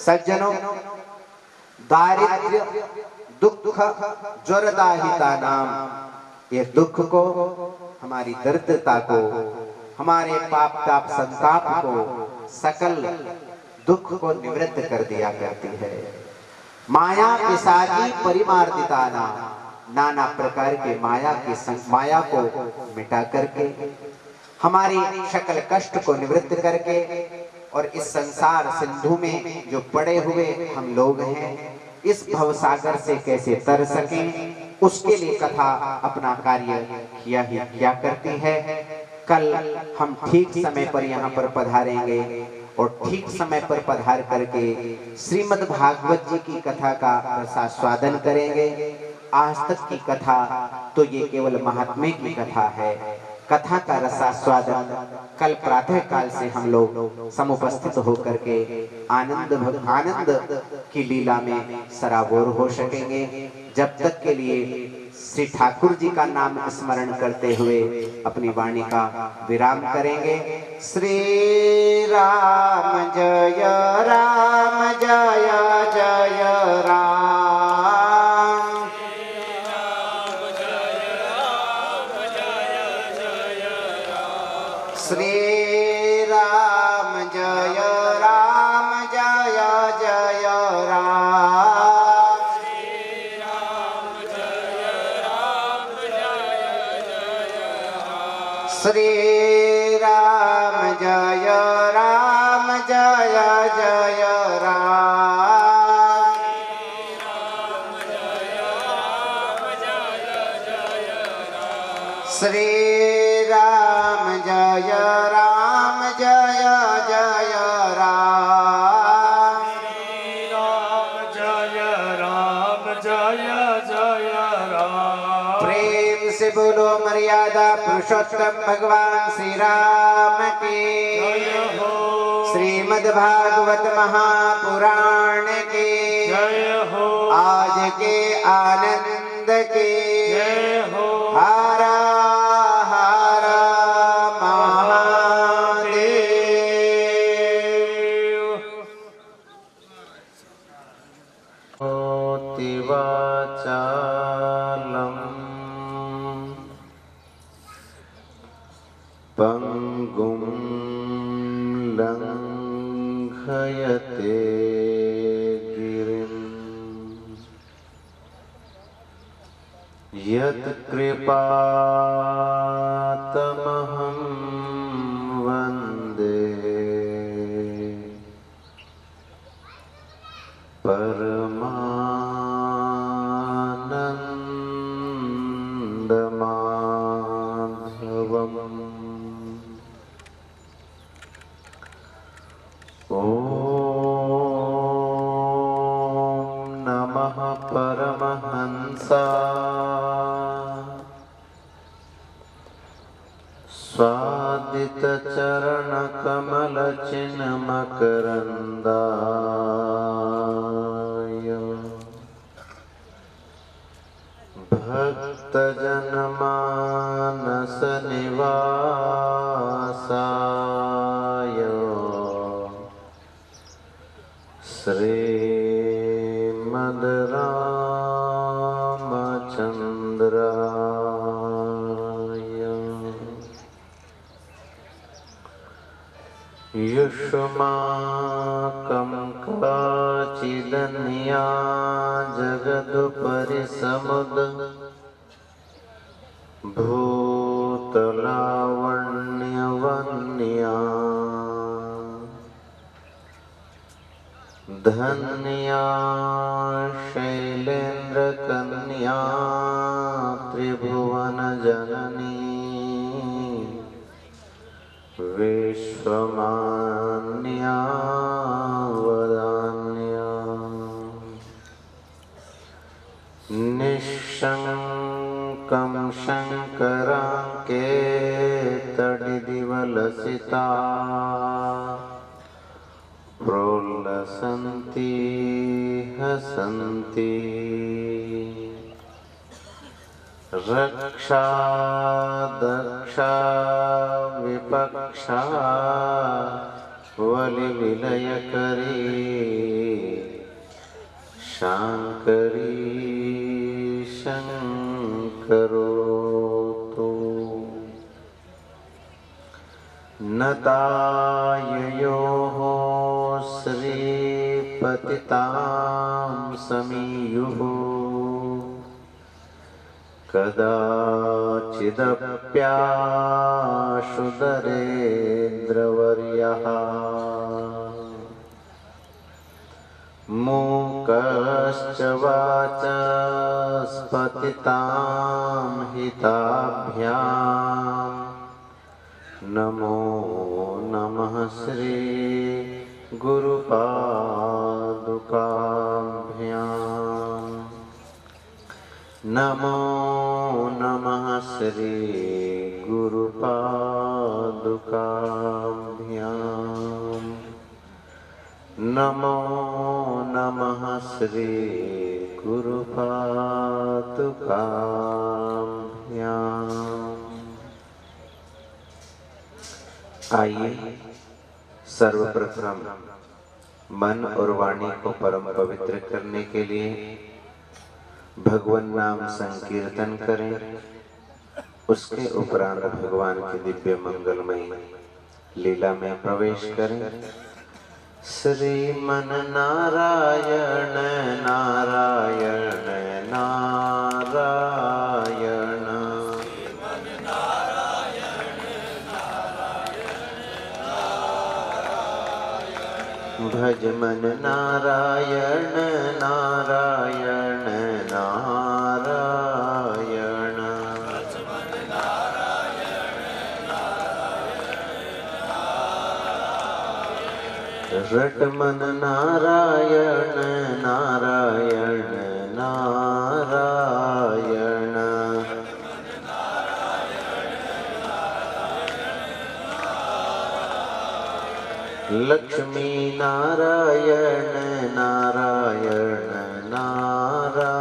सज्जनों, दारिद्र्य दुख ज्वरदाहिता नाम, ये दुख को, हमारी दरिद्रता को, हमारे पाप ताप संताप को, सकल दुख को निवृत्त कर दिया करती है। माया पिशाची परिमार्दिता नाम, नाना प्रकार के माया को मिटा करके, हमारी सकल कष्ट को निवृत्त करके, और इस संसार सिंधु में जो पड़े हुए हम लोग हैं, इस भवसागर से कैसे तर सकें, उसके लिए कथा अपना कार्य किया करती है। कल हम ठीक समय पर यहाँ पर पधारेंगे और ठीक समय पर पधार करके श्रीमद् भागवत जी की कथा का रसास्वादन करेंगे। आज तक की कथा तो ये केवल महात्म्य की कथा है। कथा का रसास्वादन कल प्रातः काल से हम लोग समुपस्थित होकर के आनंद की लीला में सराबोर हो सकेंगे। जब तक के लिए श्री ठाकुर जी का नाम स्मरण करते हुए अपनी वाणी का विराम करेंगे। श्री राम जय राम जय जय राम, श्री राम जय राम जय जय राम, श्री राम जय राम जय जय राम, श्री राम जय राम जय जय राम, श्री राम जय राम जय जय राम, श्री राम जय राम जय जय राम। प्रेम से बोलो मर्यादा पुरुषोत्तम भगवान श्री राम की जय हो। श्रीमद् भागवत महापुराण की जय हो। आज के आनंद की जय हो। हरा पंगुं लंघयते गिरिं यत्कृपातमहं वन्दे परमानन्दमाधवम्। ओम नमः परमहंसाय स्वादित चरण कमल चिन्ह मकरंदाय भक्त जन मानस निवासाय श्रीमद् रामचंद्राय युष्माकं काचिदन्या जगदुपरि समुद भूतलावण्यवन्या धन्या शैलेन्द्र कन्या त्रिभुवन जननी विश्वमान्या वदान्या निःशङ्कं शङ्कराङ्केतडिदिवलसिता प्रोल्लसन्ति हसन्ति रक्षा दक्षा विपक्षा वलिविलयकरी नताययोः श्रीपतितां समीयुः कदाचिदप्याशुदरेन्द्रवर्यः मूकश्च वाचस्पतितां हिताभ्याम् नमो नमः श्री गुरुपादुकाभ्याम् नमो नमः श्री गुरुपादुकाभ्याम् नमो नमः श्री गुरुपादुकाभ्याम्। आइए सर्वप्रथम मन और वाणी को परम पवित्र करने के लिए भगवान नाम संकीर्तन करें। उसके उपरांत भगवान की दिव्य मंगलमय लीला में प्रवेश करें। श्रीमन नारायण नारायण नारायण भज मन नारायण नारायण नारायण रट मन नारायण नारायण नारायण लक्ष्मी नारायण नारायण नारायण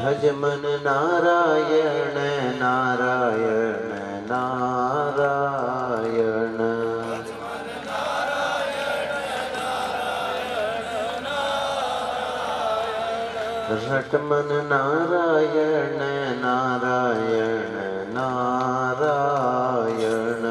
भज मन नारायण नारायण नारायण रट मन नारायण नारायण नारायण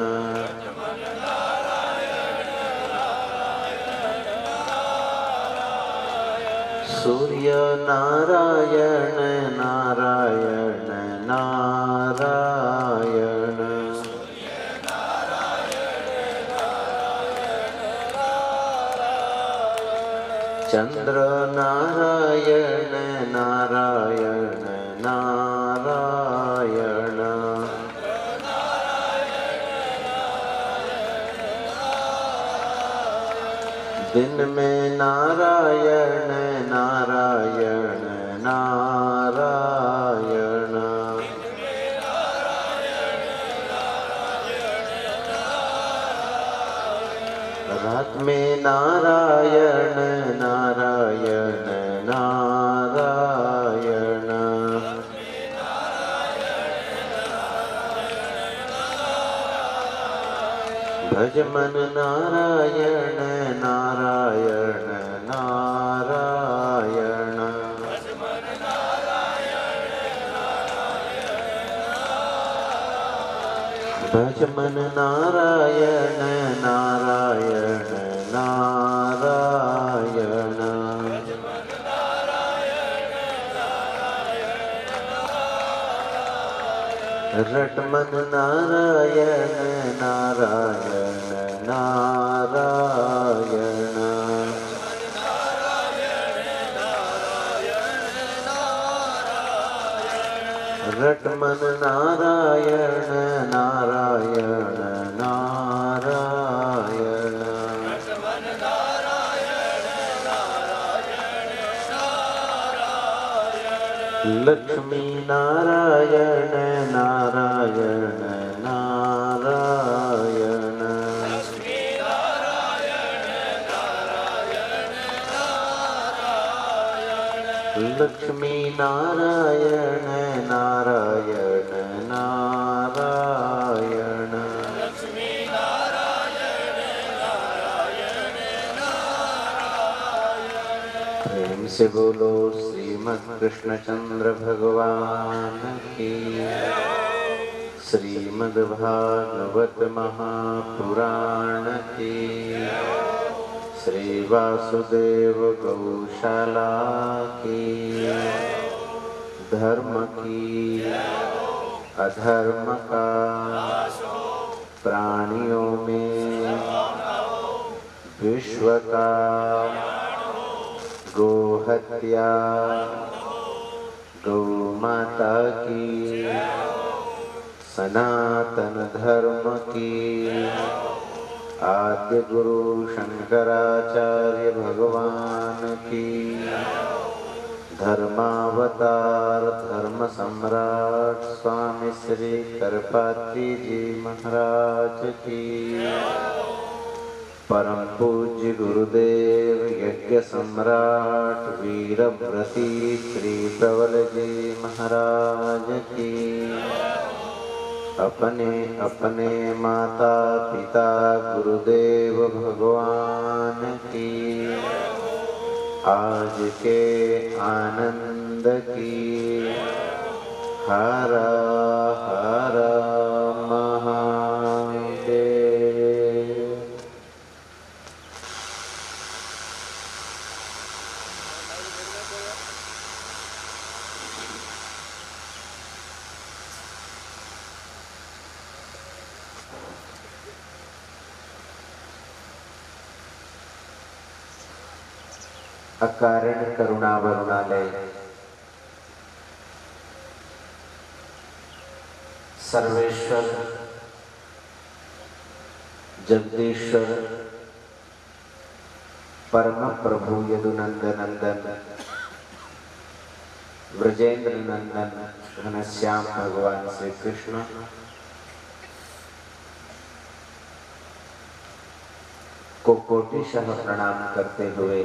सूर्य नारायण नारायण नारायण चंद्र नारायण नारायण नारायण दिन में नारायण नारायण नारायण रात में नारायण नारायण नारायण भज मन नारायण नारायण नारायण भज मन नारायण नारायण नारायण रट मन नारायण नारायण नारायण रट मन नारायण नारायण नारायण लक्ष्मी नारायण नारायण नारायण लक्ष्मी नारायण नारायण नारायण प्रेम से बोलो श्रीमद् कृष्णचंद्र भगवान की। श्रीमद् भागवत महापुराण की। श्री वासुदेव गौशाला की। धर्म की अधर्म का प्राणियों में विश्व का गोहत्या गौ माता की सनातन धर्म की आद्य गुरु शंकराचार्य भगवान की धर्मावतार धर्म सम्राट स्वामी श्री करपात्री जी महाराज की परम पूज्य गुरुदेव यज्ञ सम्राट वीरव्रती श्री प्रबल जी महाराज की अपने अपने माता पिता गुरुदेव भगवान की आज के आनंद की हर हर महादेव। अकारण करुणा वरुणालय सर्वेश्वर जगदीश्वर परम प्रभु यदुनंदन व्रजेंद्र नंदन घनश्याम भगवान श्री कृष्ण को कोटिशः प्रणाम करते हुए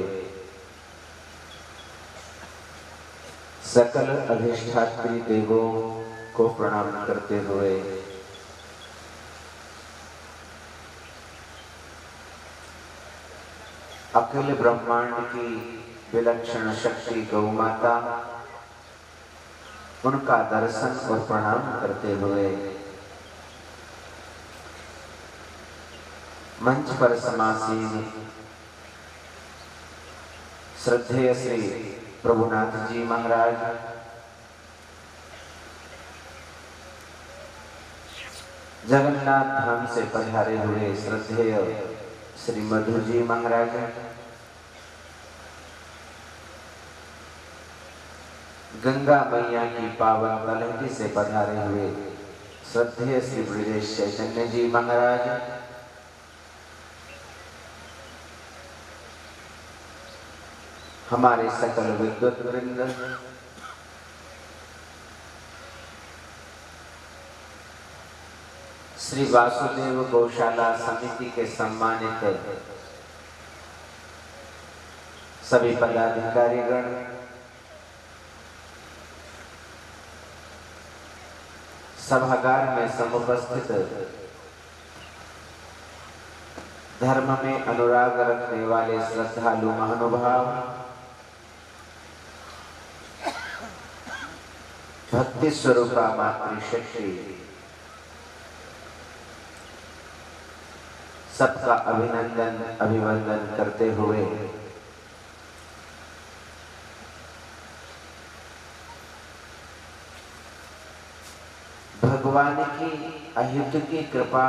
सकल अधिष्ठात्री देवों को प्रणाम करते हुए अखिल ब्रह्मांड की विलक्षण शक्ति गौ माता उनका दर्शन और प्रणाम करते हुए मंच पर समासीन श्रद्धेय श्री प्रभुनाथ जी महाराज जगन्नाथ धाम से पधारे हुए श्रद्धेय श्री मधु जी महाराज गंगा मैया की पावन तलहटी से पधारे हुए श्रद्धेय श्री ब्रजेश चैतन्य जी महाराज हमारे सकल विद्वत वृंद श्री वासुदेव गौशाला समिति के सम्मानित सभी पदाधिकारीगण सभागार में समुपस्थित धर्म में अनुराग रखने वाले श्रद्धालु महानुभाव भक्ति स्वरूपा मातृशक्ति सबका अभिनंदन अभिवंदन करते हुए भगवान की अहित की कृपा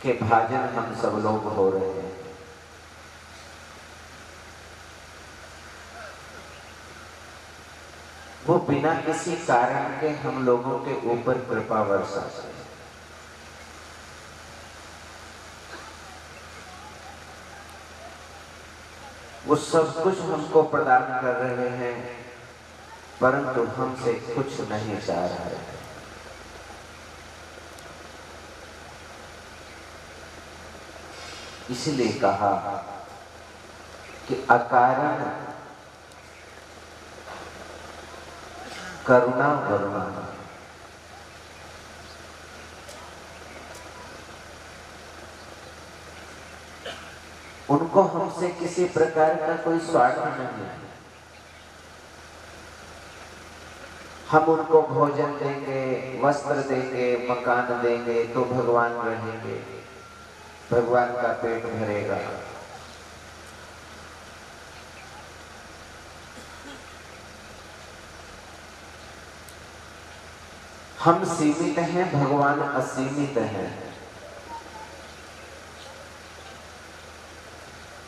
के भाजन हम सब लोग हो रहे हैं। वो बिना किसी कारण के हम लोगों के ऊपर कृपा वर्षाते हैं। वो सब कुछ हमको प्रदान कर रहे हैं परंतु हमसे कुछ नहीं चाह रहे हैं। इसलिए कहा कि अकारण करुणा वरुणा उनको हमसे किसी प्रकार का कोई स्वार्थ नहीं है। हम उनको भोजन देंगे, वस्त्र देंगे, मकान देंगे तो भगवान रहेंगे, भगवान का पेट भरेगा। हम सीमित हैं, भगवान असीमित हैं।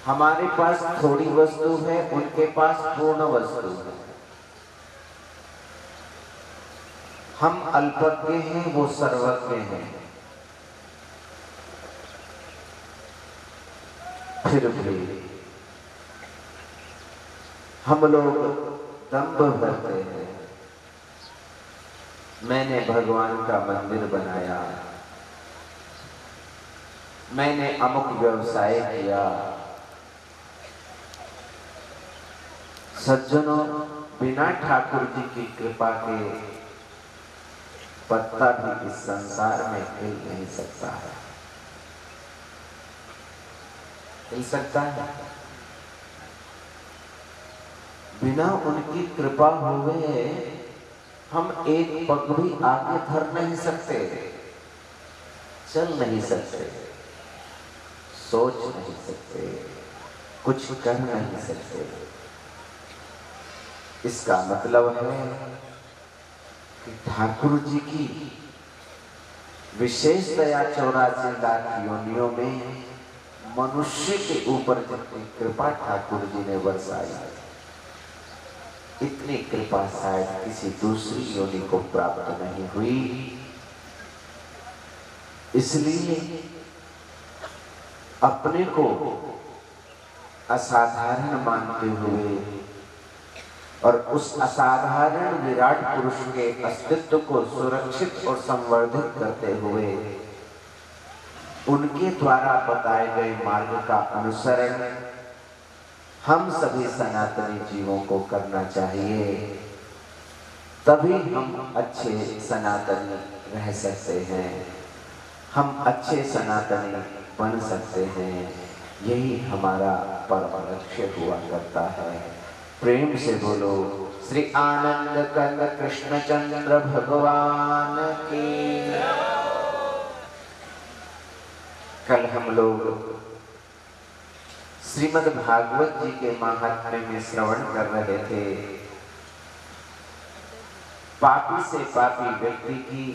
हमारे पास थोड़ी वस्तु है, उनके पास पूर्ण वस्तु है। हम अल्पज्ञ हैं, वो सर्वज्ञ हैं। फिर भी हम लोग दंभ भरते हैं। मैंने भगवान का मंदिर बनाया, मैंने अमुक व्यवसाय किया। सज्जनों, बिना ठाकुर जी की कृपा के पत्ता भी इस संसार में हिल नहीं सकता है। हिल सकता है? बिना उनकी कृपा हुए हम एक पग भी आगे धर नहीं सकते, चल नहीं सकते, सोच नहीं सकते, कुछ कर नहीं सकते। इसका मतलब है कि ठाकुर जी की विशेष दया 84 लाख योनियों में मनुष्य के ऊपर जितनी कृपा ठाकुर जी ने बरसाई, इतनी कृपा शायद किसी दूसरी योनि को प्राप्त नहीं हुई। इसलिए अपने को असाधारण मानते हुए और उस असाधारण विराट पुरुष के अस्तित्व को सुरक्षित और संवर्धित करते हुए उनके द्वारा बताए गए मार्ग का अनुसरण हम सभी सनातनी जीवों को करना चाहिए। तभी हम अच्छे सनातनी रह सकते हैं, हम अच्छे सनातनी बन सकते हैं। यही हमारा परम लक्ष्य हुआ करता है। प्रेम से बोलो श्री आनंद कंद कृष्णचंद्र भगवान की। कल हम लोग श्रीमद् भागवत जी के महात्म्य में श्रवण कर रहे थे। पापी से पापी व्यक्ति की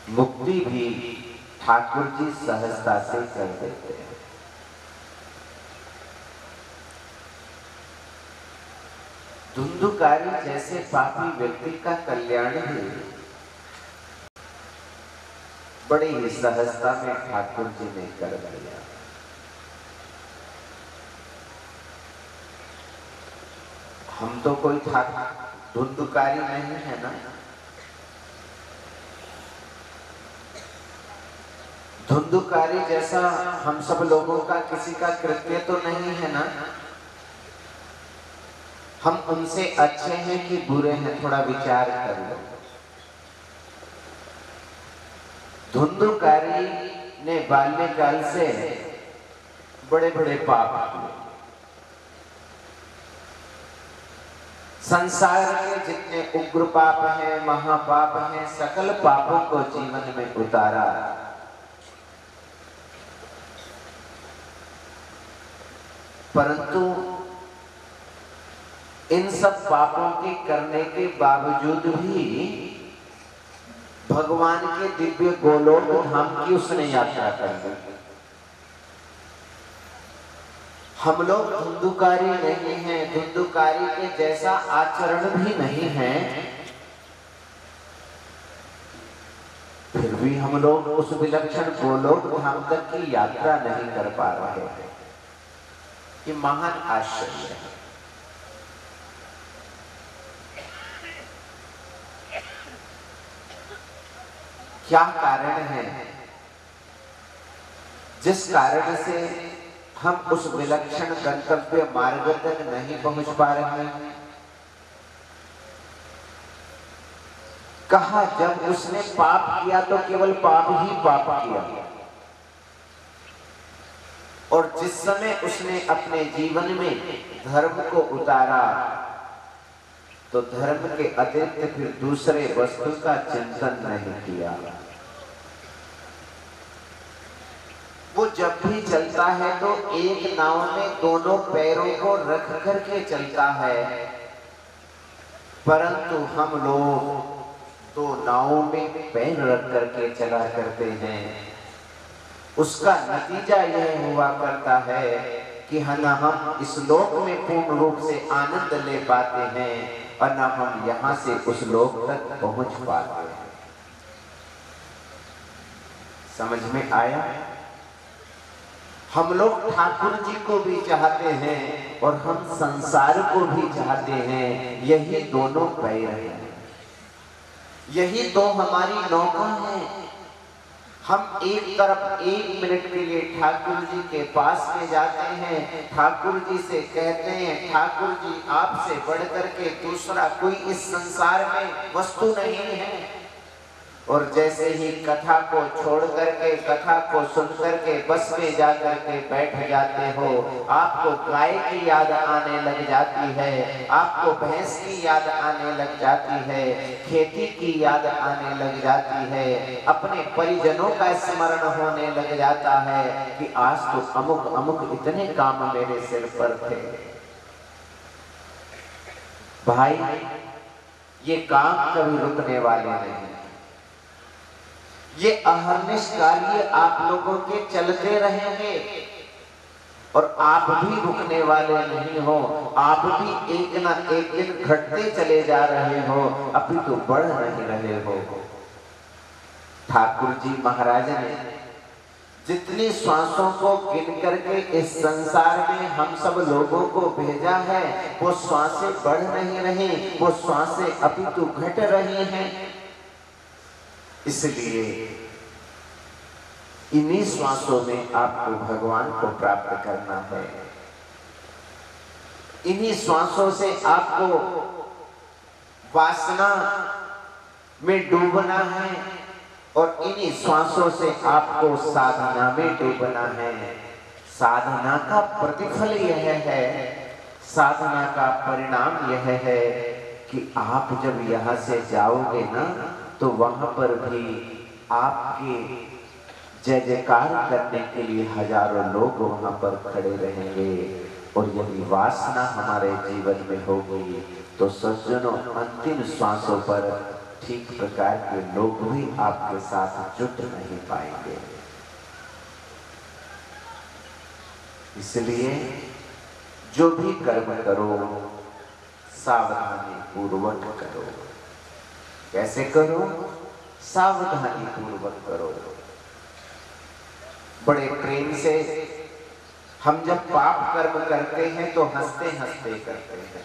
मुक्ति भी ठाकुर जी सहजता से कर देते हैं। धुंधुकारी जैसे पापी व्यक्ति का कल्याण भी बड़ी ही सहजता में ठाकुर जी ने कर दिया। हम तो कोई धुंधुकारी नहीं है ना। धुंधुकारी जैसा हम सब लोगों का किसी का कृत्य तो नहीं है ना। हम उनसे अच्छे हैं कि बुरे हैं, थोड़ा विचार कर लो। धुंधुकारी ने बाल्यकाल से बड़े बड़े पाप किए। संसार के जितने उग्र पाप हैं, महापाप हैं, सकल पापों को जीवन में उतारा। परंतु इन सब पापों के करने के बावजूद भी भगवान के दिव्य गोलोक धाम की उसने यात्रा कर दी। हम लोग धुंधुकारी नहीं हैं, धुंधुकारी के जैसा आचरण भी नहीं है, फिर भी हम लोग उस विलक्षण गोलोक धाम तक की यात्रा नहीं कर पा रहे हैं। ये महान आश्चर्य है। क्या कारण है जिस कारण से हम उस विलक्षण गंतव्य मार्ग तक नहीं पहुंच पा रहे हैं? कहा जब उसने पाप किया तो केवल पाप ही पाप किया, और जिस समय उसने अपने जीवन में धर्म को उतारा, तो धर्म के अतिरिक्त फिर दूसरे वस्तु का चिंतन नहीं किया। वो जब भी चलता है तो एक नाव में दोनों पैरों को रख करके चलता है, परंतु हम लोग दो नावों में पैर रख करके चला करते हैं। उसका नतीजा यह हुआ करता है कि न हम इस लोक में पूर्ण रूप से आनंद ले पाते हैं और न हम यहां से उस लोक तक पहुंच पाते हैं। समझ में आया? हम लोग ठाकुर जी को भी चाहते हैं और हम संसार को भी चाहते हैं। यही दोनों पैर हैं, यही दो हमारी नौका है। हम एक तरफ 1 मिनट के लिए ठाकुर जी के पास में जाते हैं, ठाकुर जी से कहते हैं ठाकुर जी आपसे बढ़कर के दूसरा कोई इस संसार में वस्तु नहीं है। और जैसे ही कथा को छोड़ करके, कथा को सुन करके बस में जा करके बैठ जाते हो, आपको गाय की याद आने लग जाती है, आपको भैंस की याद आने लग जाती है, खेती की याद आने लग जाती है, अपने परिजनों का स्मरण होने लग जाता है कि आज तो अमुक अमुक इतने काम मेरे सिर पर थे। भाई, ये काम कभी रुकने वाले नहीं, ये अहर्निश कार्य आप लोगों के चलते रहेंगे और आप भी रुकने वाले नहीं हो। आप भी एक ना एक दिन घटते चले जा रहे हो, अभी तो बढ़ नहीं रहे हो। ठाकुर जी महाराज ने जितनी श्वासों को गिन करके इस संसार में हम सब लोगों को भेजा है, वो श्वासें बढ़ नहीं रही, वो श्वासें अभी तो घट रही हैं। इसलिए इन्हीं श्वासों में आपको भगवान को प्राप्त करना है, इन्हीं श्वासों से आपको वासना में डूबना है और इन्हीं श्वासों से आपको साधना में डूबना है। साधना का प्रतिफल यह है, साधना का परिणाम यह है कि आप जब यहां से जाओगे ना, तो वहां पर भी आपके जय जयकार करने के लिए हजारों लोग वहां पर खड़े रहेंगे। और यदि वासना हमारे जीवन में होगी तो सज्जनों, अंतिम श्वासों पर ठीक प्रकार के लोग भी आपके साथ जुट नहीं पाएंगे। इसलिए जो भी कर्म करो सावधानी पूर्वक करो। कैसे करो? सावधानी पूर्वक करो। बड़े प्रेम से हम जब पाप कर्म करते हैं तो हंसते हंसते करते हैं।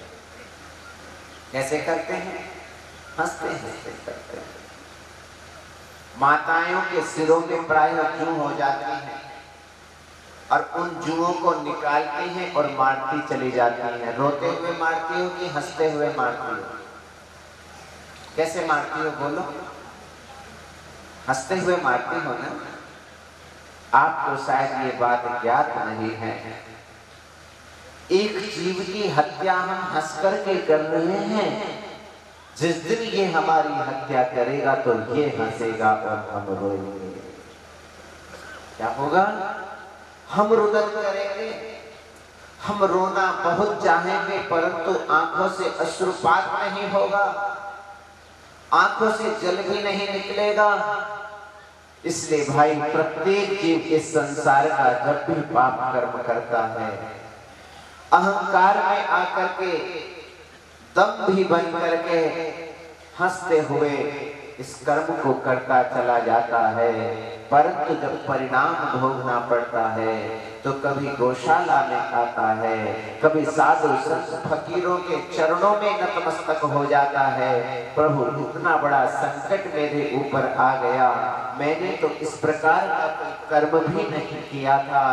कैसे करते हैं? हंसते हंसते करते हैं। माताओं के सिरों में प्रायः जू हो जाती हैं और उन जुओं को निकालती हैं और मारती चली जाती हैं। रोते हुए मारती हो कि हंसते हुए मारती हो? कैसे मारती हो बोलो? हंसते हुए मारती हो ना? आपको शायद ये बात ज्ञात नहीं है। एक जीव की हत्या हम हंस करके कर रहे हैं, जिस दिन ये हमारी हत्या करेगा तो ये हंसेगा और हम रोएंगे। क्या होगा? हम रुदन करेंगे, हम रोना बहुत चाहेंगे, परंतु आंखों से अश्रुपात नहीं होगा, आंखों से जल भी नहीं निकलेगा। इसलिए भाई, प्रत्येक जीव इस संसार का जब भी पाप कर्म करता है, अहंकार में आकर के दम भी बन करके हंसते हुए इस कर्म को करता चला जाता है, परंतु जब परिणाम भोगना पड़ता है तो कभी गौशाला में आता है, कभी साधु संत फकीरों के चरणों में नतमस्तक हो जाता है। प्रभु, इतना बड़ा संकट मेरे ऊपर आ गया, मैंने तो इस प्रकार का कर्म भी नहीं किया था।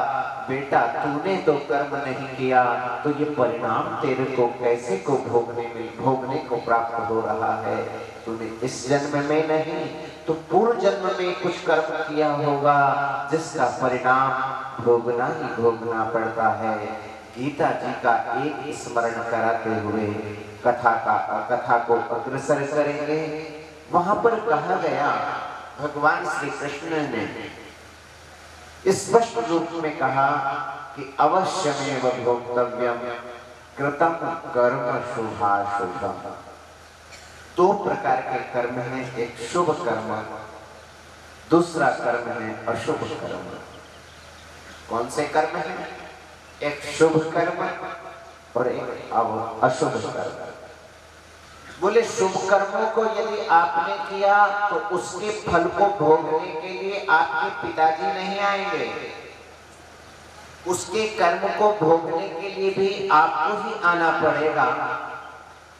बेटा, तूने तो कर्म नहीं किया, तो ये परिणाम तेरे को कैसे को भोगने को प्राप्त हो रहा है। तूने इस जन्म में नहीं तो पूर्व जन्म में कुछ कर्म किया होगा, जिसका परिणाम भोगना ही भोगना पड़ता है। गीता जी का एक स्मरण कराते हुए कथा को अग्रसर करेंगे। वहां पर कहा गया, भगवान श्री कृष्ण ने स्पष्ट रूप में कहा कि अवश्यमेव भोक्तव्यम कृतम कर्म शुभाशुभम। दो प्रकार के कर्म हैं, एक शुभ कर्म, दूसरा कर्म है अशुभ कर्म। कौन से कर्म हैं? एक शुभ कर्म और एक अशुभ कर्म। बोले शुभ कर्मों को यदि आपने किया तो उसके फल को भोगने के लिए आपके पिताजी नहीं आएंगे, उसके कर्म को भोगने के लिए भी आपको ही आना पड़ेगा।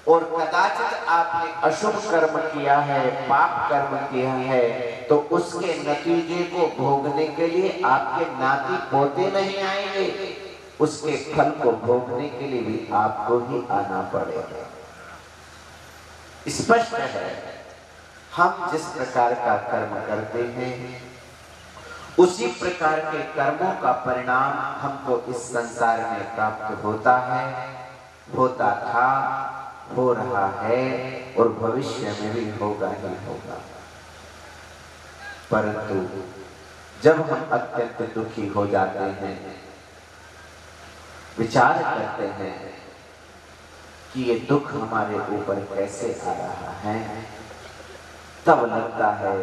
और कदाचित आपने अशुभ कर्म किया है, पाप कर्म किया है, तो उसके नतीजे को भोगने के लिए आपके नाती पोते नहीं आएंगे, उसके फल को भोगने के लिए भी आपको ही आना पड़ेगा। स्पष्ट है, हम जिस प्रकार का कर्म करते हैं उसी प्रकार के कर्मों का परिणाम हमको इस संसार में प्राप्त होता है, होता था, हो रहा है और भविष्य में भी होगा ही होगा। परंतु जब हम अत्यंत दुखी हो जाते हैं, विचार करते हैं कि ये दुख हमारे ऊपर कैसे आ रहा है, तब लगता है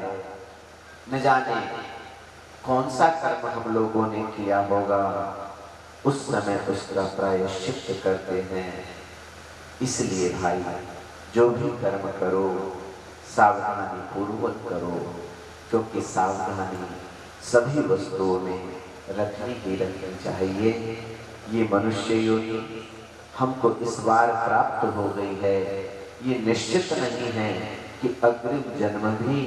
न जाने कौन सा कर्म हम लोगों ने किया होगा, उस समय उसका प्रायश्चित करते हैं। इसलिए भाई, जो भी कर्म करो सावधानी पूर्वक करो, क्योंकि सावधानी सभी वस्तुओं में रखनी ही रखनी चाहिए। ये मनुष्य योनि हमको इस बार प्राप्त हो गई है, ये निश्चित नहीं है कि अग्रिम जन्म भी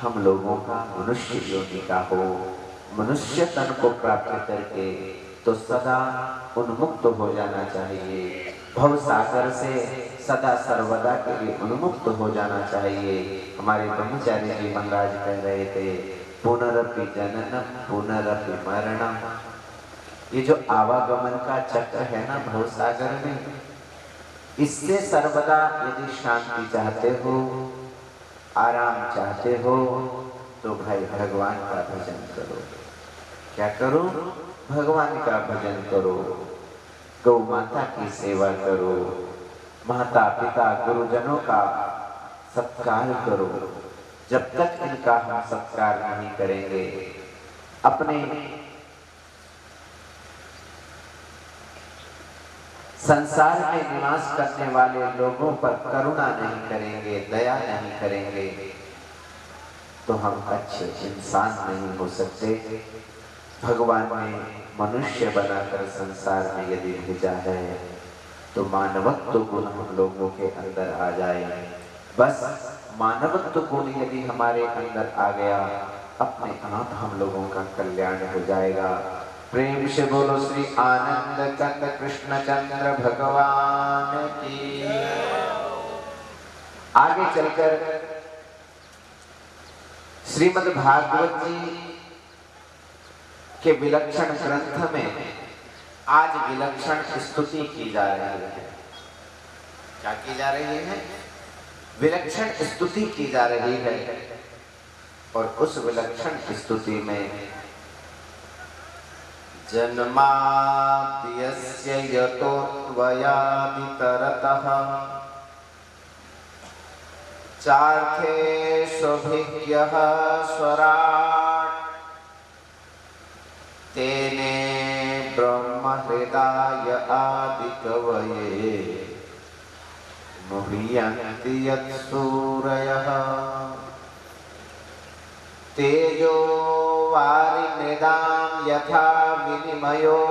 हम लोगों का मनुष्य योनि का हो। मनुष्य तन को प्राप्त करके तो सदा उन्मुक्त हो जाना चाहिए, भव सागर से सदा सर्वदा के लिए उन्मुक्त हो जाना चाहिए। हमारे ब्रह्मचारी जी महाराज कह रहे थे, पुनरपि जननम पुनरपि मरणम। ये जो आवागमन का चक्र है ना भव सागर में, इससे सर्वदा यदि शांति चाहते हो, आराम चाहते हो, तो भाई भगवान का भजन करो। क्या करो? भगवान का भजन करो, गौ माता की सेवा करो, माता पिता गुरुजनों का सत्कार करो। जब तक इनका हम सत्कार नहीं करेंगे, अपने संसार में निवास करने वाले लोगों पर करुणा नहीं करेंगे, दया नहीं करेंगे, तो हम अच्छे इंसान नहीं हो सकते। भगवान ने मनुष्य बनाकर संसार में यदि भेजा है तो मानवत्व गुण हम लोगों के अंदर आ जाए। बस मानवत्व गुण यदि हमारे अंदर आ गया, अपने आप हम लोगों का कल्याण हो जाएगा। प्रेम से बोलो श्री आनंद कंद कृष्ण चंद्र भगवान की। आगे चलकर श्रीमद् भागवत जी के विलक्षण ग्रंथ में आज विलक्षण स्तुति की जा रही है। क्या की जा रही है? विलक्षण स्तुति की जा रही है। और उस विलक्षण स्तुति में जन्माद्यस्य यतो त्वयादितरतः चार्थेष्वभिज्ञः स्वराट् तेने ब्रह्महृदाय आदिकवये मुह्यन्ति यत्सूरयः तेजो वारिमृदां यथा विनिमयो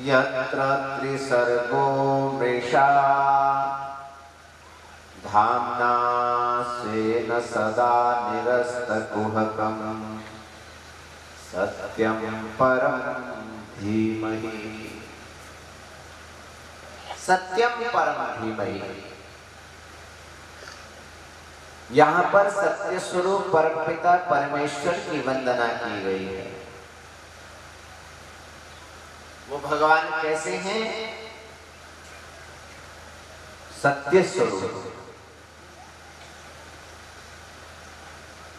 यत्र त्रिसर्गो मृषा धाम्ना स्वेन सदा निरस्तकुहकं सत्यं परं धीमहि। सत्यम परम धीमहि। यहाँ पर सत्य स्वरूप परमपिता परमेश्वर की वंदना की गई है। वो भगवान कैसे हैं? सत्य स्वरूप।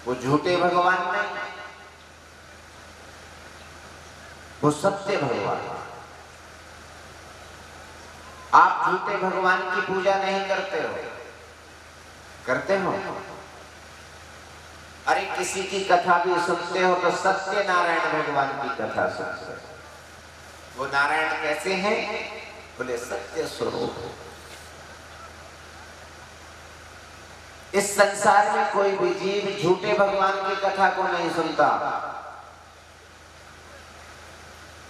वो झूठे भगवान नहीं, वो सत्य भगवान। आप झूठे भगवान की पूजा नहीं करते हो, करते हो? अरे किसी की कथा भी सुनते हो तो सत्य नारायण भगवान की कथा सुनते हो। वो नारायण कैसे हैं? बोले सत्य स्वरूप। इस संसार में कोई भी जीव झूठे भगवान की कथा को नहीं सुनता।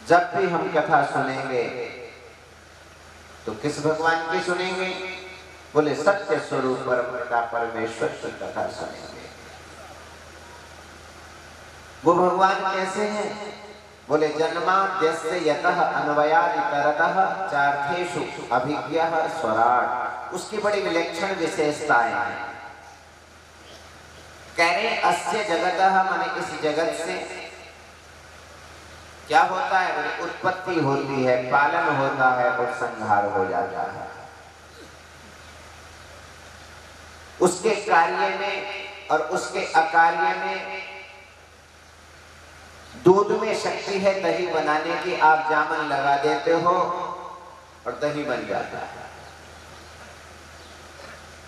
जब भी हम कथा सुनेंगे तो किस भगवान की सुनेंगे? बोले सत्य स्वरूप परमपिता परमेश्वर की कथा सुनेंगे। वो भगवान कैसे हैं? बोले जन्माद्यस्य यतः अन्वयादितरतः चार्थेषु अभिज्ञः स्वराट। उसकी बड़ी विलक्षण विशेषताएं हैं। कह रहे अस्य जगतः माने इस जगत से क्या होता है? बोले उत्पत्ति होती है, पालन होता है और संहार हो जाता है। उसके कार्य में और उसके अकार्य में दूध में शक्ति है दही बनाने की। आप जामन लगा देते हो और दही बन जाता है।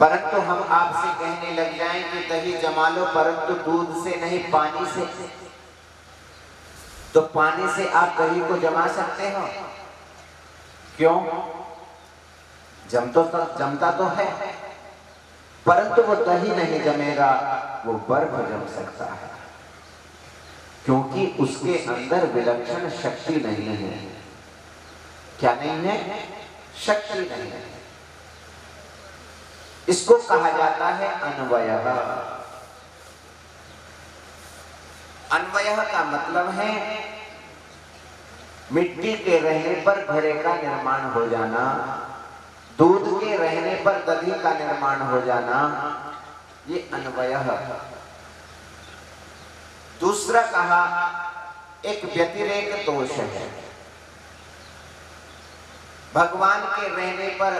परंतु हम आपसे कहने लग जाएं कि दही जमा लो, परंतु दूध से नहीं पानी से, तो पानी से आप दही को जमा सकते हो? क्यों? जमता तो है, परंतु वो दही नहीं जमेगा, वो बर्फ जम सकता है, क्योंकि उसके अंदर विलक्षण शक्ति नहीं है। क्या नहीं है? शक्ति नहीं है। इसको कहा जाता है अन्वयः। अन्वयः का मतलब है मिट्टी के रहने पर घड़े का निर्माण हो जाना, दूध के रहने पर दही का निर्माण हो जाना, ये अन्वयः। दूसरा कहा एक व्यतिरेक दोष है। भगवान के रहने पर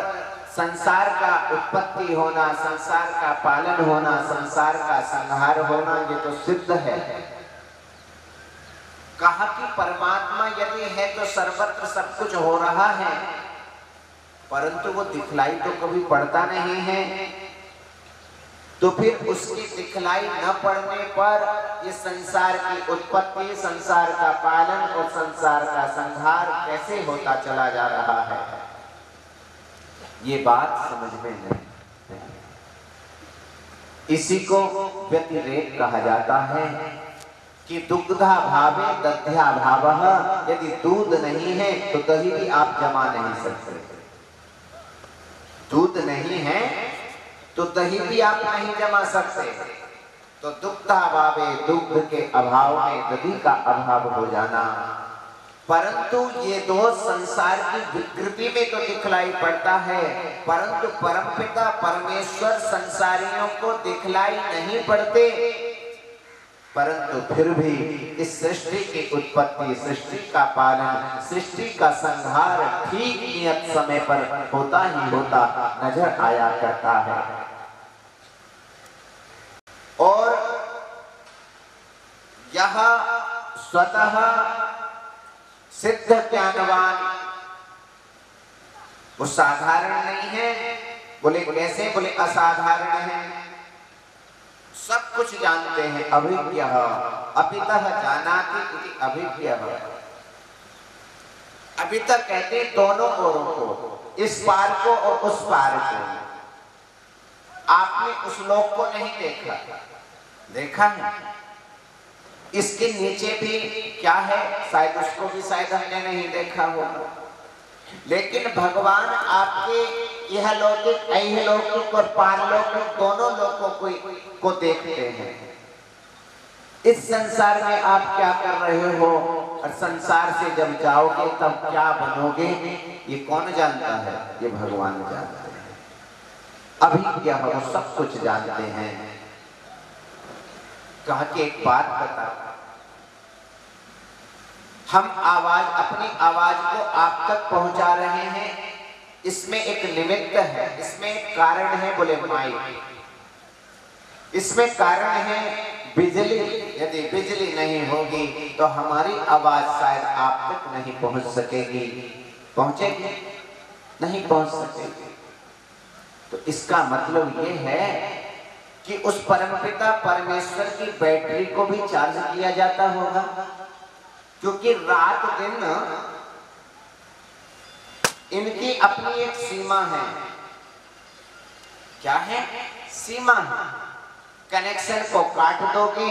संसार का उत्पत्ति होना, संसार का पालन होना, संसार का संहार होना, ये तो सिद्ध है। कहा कि परमात्मा यदि है तो सर्वत्र सब कुछ हो रहा है, परंतु वो दिखलाई तो कभी पड़ता नहीं है। तो फिर उसकी दिखलाई न पड़ने पर ये संसार की उत्पत्ति, संसार का पालन और संसार का संहार कैसे होता चला जा रहा है? ये बात समझ में नहीं। इसी को व्यतिरेक कहा जाता है कि दुग्धा भावे दध्या भावः। यदि दूध नहीं है तो दही भी आप जमा नहीं सकते। दूध नहीं है तो दही भी आप नहीं जमा सकते। तो दुग्धा भावे, दुग्ध के अभाव में दही का अभाव हो जाना। परंतु ये दोष संसार की विकृति में तो दिखलाई पड़ता है, परंतु परमपिता परमेश्वर संसारियों को दिखलाई नहीं पड़ते। परंतु फिर भी इस सृष्टि की उत्पत्ति, सृष्टि का पालन, सृष्टि का संहार ठीक नियत समय पर होता ही होता नजर आया करता है। और यह स्वतः सिद्ध ज्ञानवान, वो साधारण नहीं है। बोले कैसे? बोले असाधारण है। सब कुछ जानते हैं। अभिज्ञः अपितः जानाति इति अभिज्ञः। अभी तक कहते दोनों ओरों को, इस पार को और उस पार को। आपने उस लोक को नहीं देखा, देखा है? इसके नीचे भी क्या है शायद उसको भी शायद हमने नहीं देखा होगा। लेकिन भगवान आपके यह लौकिक, अइहलौकिक और पारलौकिक दोनों लोकों को देखते हैं। इस संसार में आप क्या कर रहे हो और संसार से जब जाओगे तब क्या बनोगे, ये कौन जानता है? ये भगवान जानते हैं। अभी क्या हो, सब कुछ जानते हैं। कहा कि एक बात बता, हम आवाज, अपनी आवाज को आप तक पहुंचा रहे हैं, इसमें एक निमित्त है, इसमें एक कारण है, बोले माइक। इसमें कारण है बिजली। यदि बिजली नहीं होगी तो हमारी आवाज शायद आप तक नहीं पहुंच सकेगी। पहुंचेगी? नहीं पहुंच सकेगी। तो इसका मतलब ये है कि उस परमपिता परमेश्वर की बैटरी को भी चार्ज किया जाता होगा, क्योंकि रात दिन इनकी अपनी एक सीमा है। क्या है? सीमा है। कनेक्शन को काट दोगे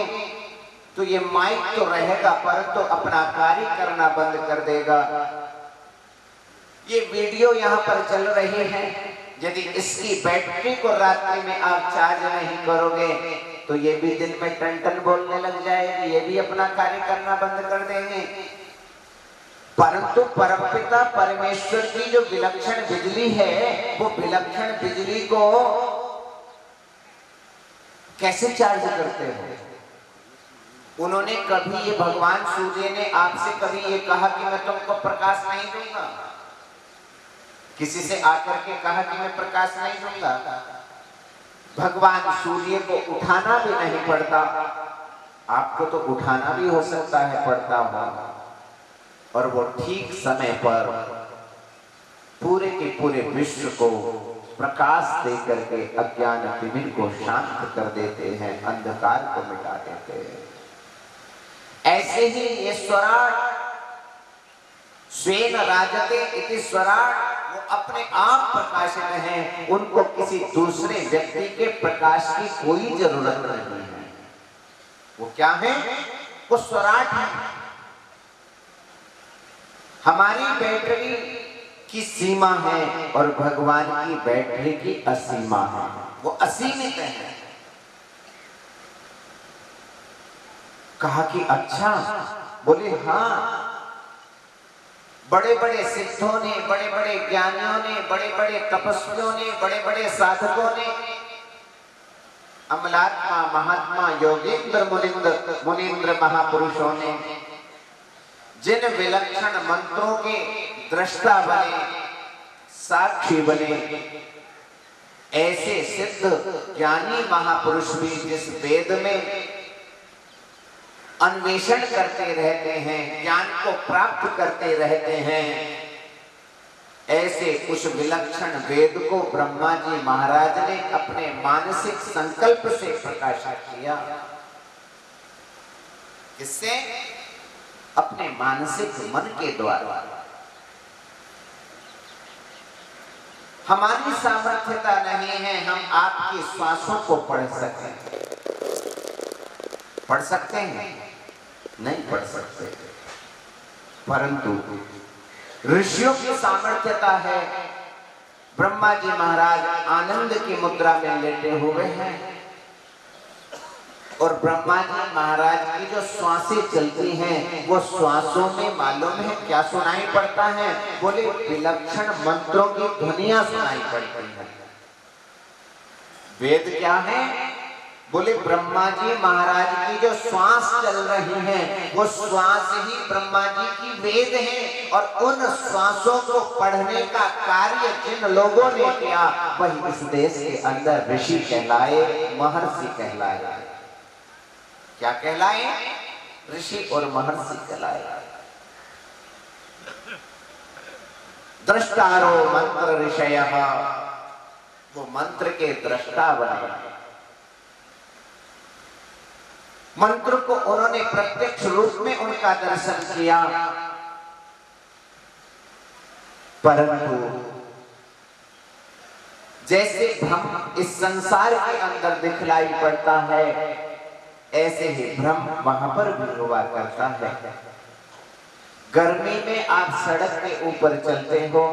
तो ये माइक तो रहेगा, परंतु तो अपना कार्य करना बंद कर देगा। ये वीडियो यहाँ पर चल रही है, यदि इसकी बैटरी को रात्रि में आप चार्ज नहीं करोगे तो ये भी दिन में टन टन बोलने लग जाएगी, ये भी अपना कार्य करना बंद कर देंगे। परंतु परमपिता परमेश्वर की जो विलक्षण बिजली है, वो विलक्षण बिजली को कैसे चार्ज करते हैं? उन्होंने कभी, ये भगवान सूर्य ने आपसे कभी ये कहा कि मैं तुमको प्रकाश नहीं दूंगा? किसी से आकर के कहा कि मैं प्रकाश नहीं दूंगा? भगवान सूर्य को उठाना भी नहीं पड़ता। आपको तो उठाना भी हो सकता है, पड़ता होगा, और वो ठीक समय पर पूरे के पूरे विश्व को प्रकाश दे करके अज्ञान तिमिर को शांत कर देते हैं, अंधकार को मिटा देते हैं। ऐसे ही ये स्वराट स्वेन राजते इति स्वराट, वो अपने आप प्रकाशित हैं, उनको किसी दूसरे व्यक्ति के प्रकाश की कोई जरूरत नहीं है। वो क्या है? वो स्वराट है। हमारी बैटरी की सीमा है और भगवान की बैटरी की असीमा है, वो असीमित है। कहा कि अच्छा, बोले हाँ। बड़े बड़े सिद्धों ने, बड़े बड़े ज्ञानियों ने, बड़े बड़े तपस्वियों ने, बड़े बड़े साधकों ने, अमलात्मा महात्मा योगेंद्र मुनींद्र महापुरुषों ने जिन विलक्षण मंत्रों के दृष्टा बने, साक्षी बने, ऐसे सिद्ध ज्ञानी महापुरुष भी जिस वेद में अन्वेषण करते रहते हैं, ज्ञान को प्राप्त करते रहते हैं, ऐसे उस विलक्षण वेद को ब्रह्मा जी महाराज ने अपने मानसिक संकल्प से प्रकाशित किया। किससे? अपने मानसिक मन के द्वारा। हमारी सामर्थ्यता नहीं है हम आपकी श्वासों को पढ़ सकें। पढ़ सकते हैं? नहीं पढ़ सकते। परंतु ऋषियों की सामर्थ्यता है। ब्रह्मा जी महाराज आनंद की मुद्रा में लेटे हुए हैं और ब्रह्मा जी महाराज की जो श्वासें चलती हैं, वो श्वासों में मालूम है क्या सुनाई पड़ता है? बोले विलक्षण मंत्रों की ध्वनियां सुनाई पड़ती हैं। वेद क्या है? बोले ब्रह्मा जी महाराज की जो श्वास चल रही है, वो श्वास ही ब्रह्मा जी की वेद है, और उन श्वासों को पढ़ने का कार्य जिन लोगों ने किया, वही इस देश के अंदर ऋषि कहलाए, महर्षि कहलाए। क्या कहलाए? ऋषि और महर्षि कहलाए। दृष्टारो मंत्र ऋषयः, वो मंत्र के दृष्टा बने। मंत्र को उन्होंने प्रत्यक्ष रूप में उनका दर्शन किया। परंतु जैसे भ्रम इस संसार के अंदर दिखलाई पड़ता है, ऐसे ही भ्रम वहां पर भी हुआ करता है। गर्मी में आप सड़क के ऊपर चलते हो,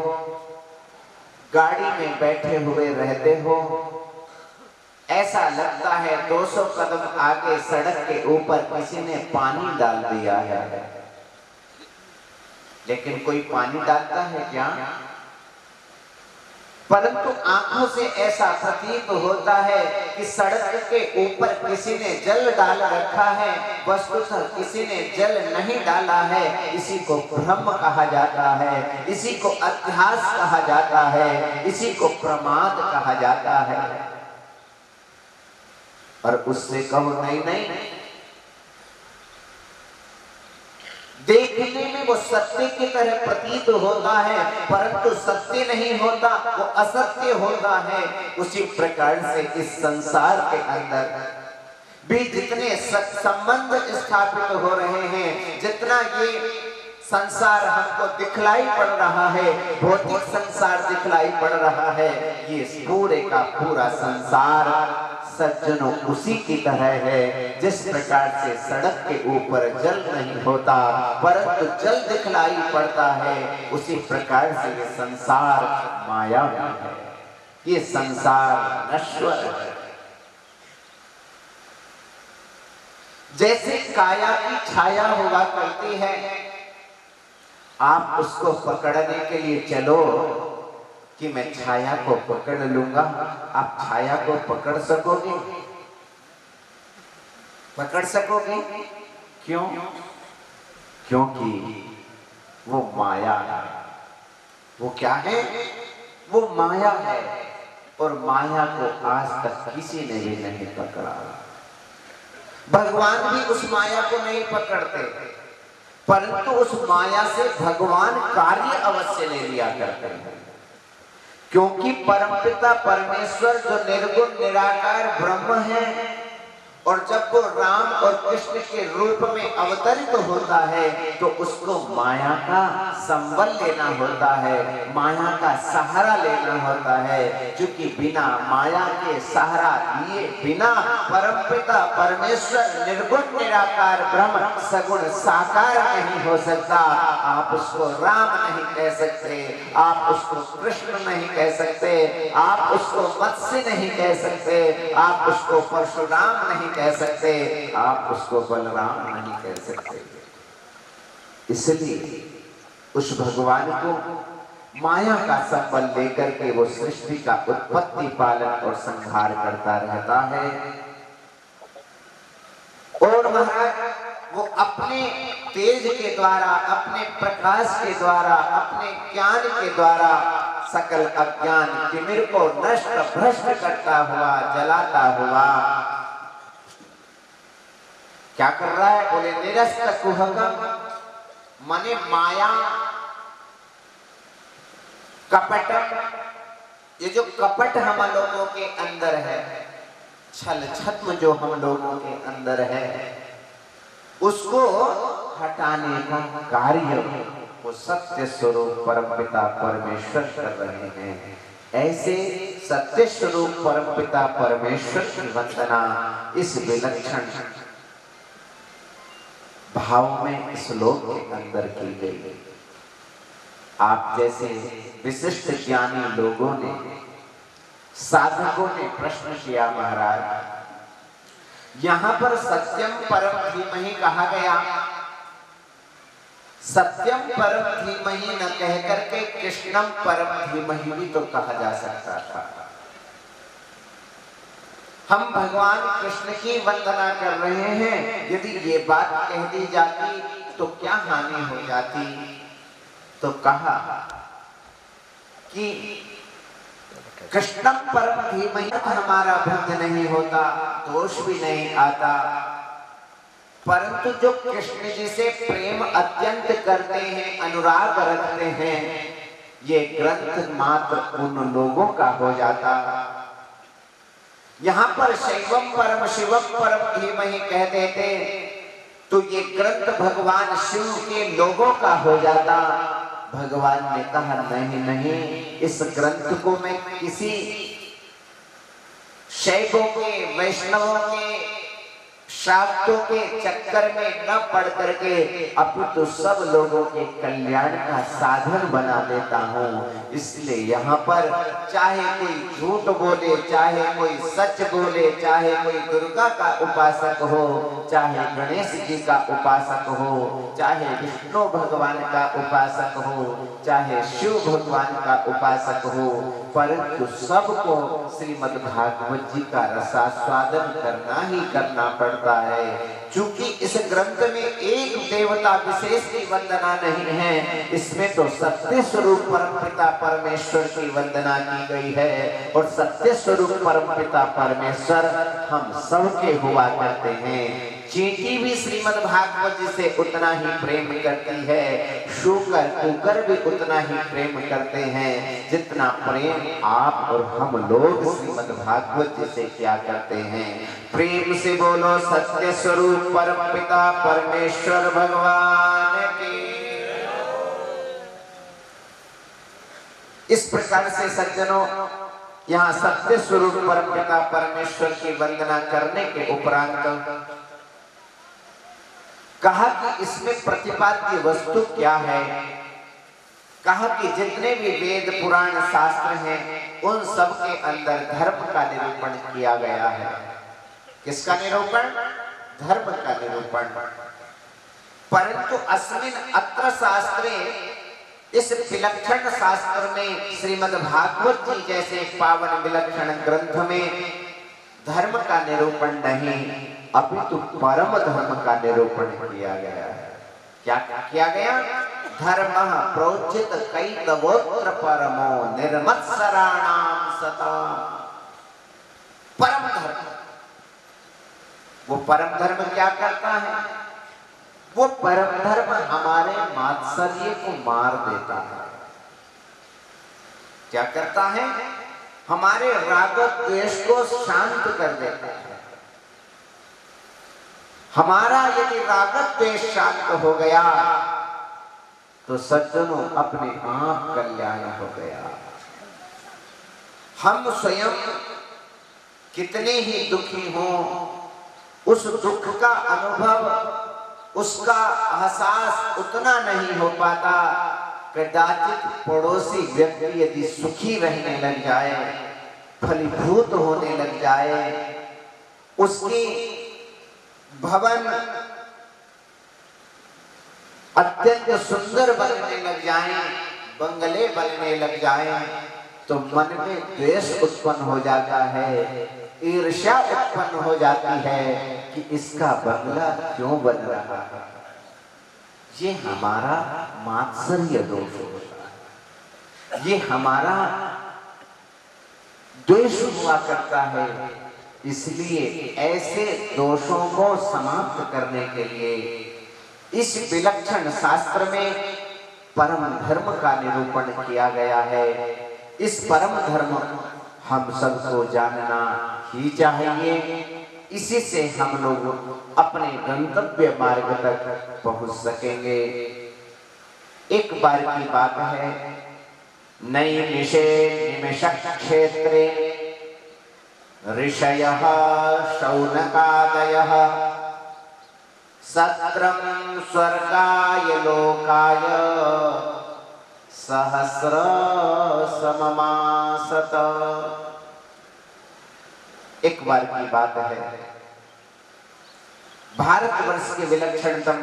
गाड़ी में बैठे हुए रहते हो, ऐसा लगता है 200 कदम आगे सड़क के ऊपर किसी ने पानी डाल दिया है, लेकिन कोई पानी डालता है क्या? परंतु आंखों से ऐसा प्रतीत होता है कि सड़क के ऊपर किसी ने जल डाल रखा है, वस्तुतः किसी ने जल नहीं डाला है। इसी को भ्रम कहा जाता है, इसी को अध्यास कहा जाता है, इसी को प्रमाद कहा जाता है। और उससे कहो नहीं नहीं, देखने में वो सत्य की तरह प्रतीत होता है, परंतु सत्य नहीं होता, वो असत्य होता है। उसी प्रकार से इस संसार के अंदर भी जितने संबंध स्थापित हो रहे हैं, जितना ये संसार हमको दिखलाई पड़ रहा है, भौतिक संसार दिखलाई पड़ रहा है, ये पूरे का पूरा संसार सज्जनों उसी की तरह है। जिस प्रकार से सड़क के ऊपर जल नहीं होता परंतु जल दिखलाई पड़ता है, उसी प्रकार से ये संसार माया है, ये संसार नश्वर है। जैसे काया की छाया हुआ करती है, आप उसको पकड़ने के लिए चलो कि मैं छाया को पकड़ लूंगा, आप छाया को पकड़ सकोगे? पकड़ सकोगे? क्यों? क्योंकि वो माया है। वो क्या है? वो माया है, और माया को आज तक किसी ने भी नहीं पकड़ा। भगवान भी उस माया को नहीं पकड़ते, परंतु उस माया से भगवान कार्य अवश्य ले लिया करते हैं। क्योंकि परमपिता परमेश्वर जो निर्गुण निराकार ब्रह्म है, और जब वो राम और कृष्ण के रूप में अवतरित होता है तो उसको माया का संबल लेना होता है, माया का सहारा लेना होता है। क्योंकि बिना माया के सहारा लिए बिना परमपिता परमेश्वर निर्गुण निराकार ब्रह्म सगुण साकार नहीं हो सकता। आप उसको राम नहीं कह सकते, आप उसको कृष्ण नहीं कह सकते, आप उसको मत्स्य नहीं कह सकते, आप उसको परशुराम नहीं कह सकते, आप उसको बलराम नहीं कह सकते। इसलिए उस भगवान को माया का संबल लेकर के वो सृष्टि का उत्पत्ति पालन और संहार करता रहता है। और महाराज वो अपने तेज के द्वारा, अपने प्रकाश के द्वारा, अपने ज्ञान के द्वारा सकल अज्ञान तिमिर को नष्ट भ्रष्ट करता हुआ, जलाता हुआ क्या कर रहा है? बोले निरस्त कुहकम, माने माया कपट। ये जो कपट हम लोगों के अंदर है, छल छद्म जो हम लोगों के अंदर है, उसको हटाने का कार्य वो सत्य स्वरूप परमपिता परमेश्वर कर रहे हैं। ऐसे सत्य स्वरूप परमपिता परमेश्वर की वंदना इस विलक्षण भाव में श्लोक के अंदर की गई। आप जैसे विशिष्ट ज्ञानी लोगों ने, साधकों ने प्रश्न किया, महाराज यहां पर सत्यम परम धीमहि कहा गया, सत्यम परम धीमहि न कह करके कृष्णम परम धीमहि भी तो कहा जा सकता था। हम भगवान कृष्ण की वंदना कर रहे हैं, यदि ये बात कह दी जाती तो क्या हानि हो जाती? तो कहा कि कृष्णम परम धीमहि हमारा भंग नहीं होता, दोष भी नहीं आता, परंतु जो कृष्ण जी से प्रेम अत्यंत करते हैं, अनुराग रखते हैं, ये ग्रंथ मात्र उन लोगों का हो जाता। यहाँ पर शैवम परम शिवम परम धीमहि कहते थे तो ये ग्रंथ भगवान शिव के लोगों का हो जाता। भगवान ने कहा नहीं नहीं, इस ग्रंथ को मैं किसी शैवों के, वैष्णवों के, शास्त्रों के चक्कर में न पड़ करके अपितु सब लोगों के कल्याण का साधन बना देता हूँ। इसलिए यहाँ पर चाहे कोई झूठ बोले, चाहे कोई सच बोले, चाहे कोई दुर्गा का उपासक हो, चाहे गणेश जी का उपासक हो, चाहे विष्णु भगवान का उपासक हो, चाहे शिव भगवान का उपासक हो, परंतु सबको श्रीमद् भागवत जी का रसास्वादन करना ही करना पड़ता है। चूंकि इस ग्रंथ में एक देवता विशेष की वंदना नहीं है, इसमें तो सत्य स्वरूप परमपिता परमेश्वर की वंदना की गई है। और सत्य स्वरूप परमपिता परमेश्वर हम सबके हुआ करते हैं। चींटी भी श्रीमद् भागवत जी से उतना ही प्रेम करती है, शुकर कुकर भी उतना ही प्रेम करते हैं जितना प्रेम आप और हम लोग श्रीमद् भागवत जी से क्या करते हैं। प्रेम से बोलो सत्य स्वरूप परमपिता परमेश्वर भगवान की। इस प्रकार से सज्जनों, यहाँ सत्य स्वरूप परमपिता परमेश्वर की वंदना करने के उपरांत कहा कि इसमें प्रतिपाद्य वस्तु क्या है। कहा कि जितने भी वेद पुराण शास्त्र हैं उन सब के अंदर धर्म का निरूपण किया गया है। किसका निरूपण? धर्म का निरूपण। परंतु अस्मिन् अत्र शास्त्रे, इस विलक्षण शास्त्र में श्रीमद् भागवत जी जैसे पावन विलक्षण ग्रंथ में धर्म का निरूपण नहीं, अपितु परम धर्म का निरूपण किया गया है। क्या किया गया? धर्म प्रोचित कैतवोत्र परमो निर्मत्सराणाम सता। परम धर्म, वो परम धर्म क्या करता है? वो परम धर्म हमारे मात्सर्य को मार देता है। क्या करता है? हमारे राग द्वेष को शांत कर देता है। हमारा यदि राग द्वेष शांत हो गया तो सज्जनों अपने आप कल्याण हो गया। हम स्वयं कितने ही दुखी हों, उस दुख का अनुभव, उसका एहसास उतना नहीं हो पाता। कदाचित पड़ोसी व्यक्ति यदि सुखी रहने लग जाए, फलीभूत होने लग जाए, उसकी भवन अत्यंत सुंदर बनने लग जाएं, बंगले बनने लग जाएं, तो मन में द्वेष उत्पन्न हो जाता है, ईर्ष्या उत्पन्न हो जाती है कि इसका बंगला क्यों बन रहा है। ये हमारा मात्सर्य दोष होता है, ये हमारा द्वेष हुआ करता है। इसलिए ऐसे दोषों को समाप्त करने के लिए इस विलक्षण शास्त्र में परम धर्म का निरूपण किया गया है। इस परम धर्म हम सबको जानना ही चाहिए। इसी से हम लोग अपने गंतव्य मार्ग तक पहुंच सकेंगे। एक बार की बात है, नैमिषे निमिष क्षेत्रे ऋषयः शौनकादयः सत्रं स्वर्गाय लोकाय सहस्र सममासत। एक बार की बात है, भारतवर्ष के विलक्षणतम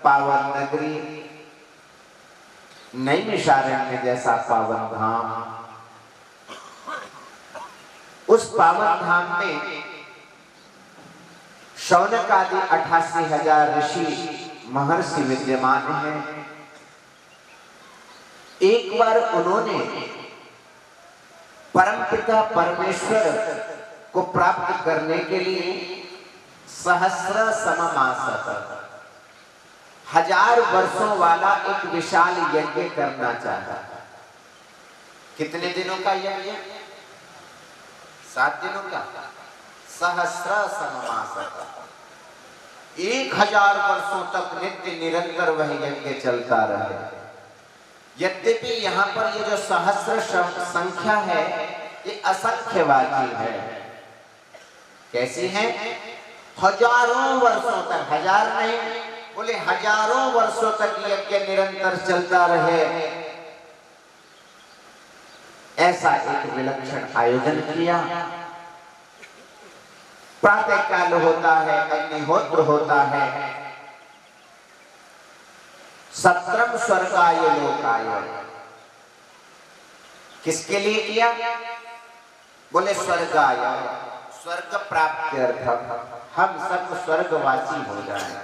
पावन नगरी नैमिषारण्य जैसा पावन धाम, उस पावन धाम में शौनक आदि 88,000 ऋषि महर्षि विद्यमान हैं। एक बार उन्होंने परमपिता परमेश्वर को प्राप्त करने के लिए सहस्र सममासत 1000 वर्षों वाला एक विशाल यज्ञ करना चाहा। कितने दिनों का यज्ञ? 7 दिनों का। सहस्र सममासत 1000 वर्षों तक नित्य निरंतर वह यज्ञ चलता रहे। यद्यपि यहाँ पर ये जो सहस्र संख्या है ये असंख्यवाची है। कैसी है? हजारों वर्षों तक, हजार नहीं बोले हजारों वर्षों तक यज्ञ निरंतर चलता रहे, ऐसा एक विलक्षण आयोजन किया। प्रातः काल होता है, अग्निहोत्र होता है, सत्रम स्वर्गाय लोकाय। किसके लिए किया? बोले स्वर्गाय, स्वर्ग प्राप्त अर्थ, हम सब स्वर्गवासी हो जाए,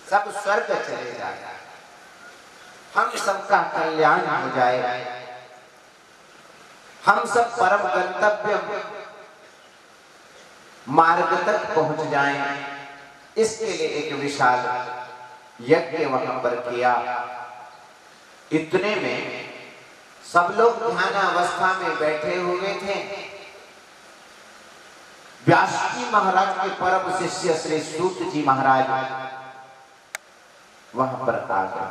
सब स्वर्ग चले जाए, हम सबका कल्याण हो जाए, हम सब परम गंतव्य मार्ग तक पहुंच जाएं। इसके लिए एक विशाल यज्ञ वहां पर किया। इतने में सब लोग ध्यान अवस्था में बैठे हुए थे। व्यास जी महाराज के परम शिष्य श्री सूत जी महाराज वहां पर आ गए।